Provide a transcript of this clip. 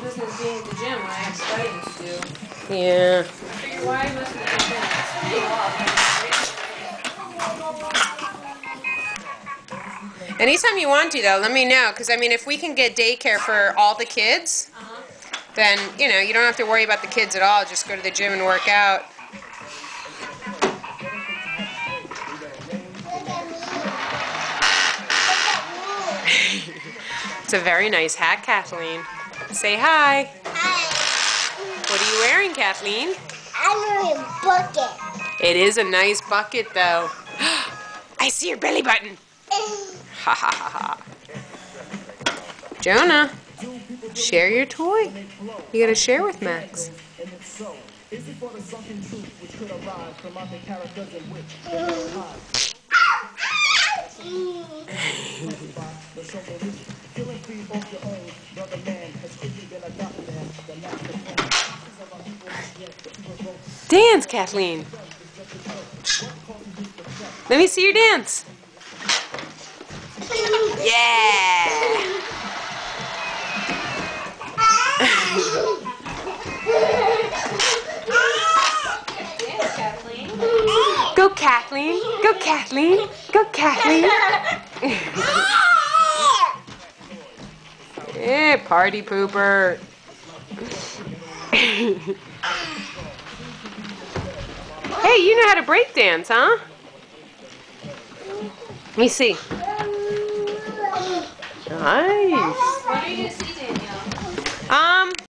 just going to be at the gym when I have studying to do. Yeah. I figured why must have been finished. Anytime you want to, though, let me know. Because, I mean, if we can get daycare for all the kids, then, you know, you don't have to worry about the kids at all. Just go to the gym and work out. It's a very nice hat, Kathleen. Say hi. Hi. What are you wearing, Kathleen? I'm wearing a bucket. It is a nice bucket, though. I see your belly button. Ha ha ha ha. Jonah, share your toy. You gotta share with Max. Dance, Kathleen. Let me see your dance. Yeah. Go, Kathleen. Go, Kathleen. Go, Kathleen. Yeah, party pooper. Hey, you know how to break dance, huh? Let me see. Nice. What are you going to see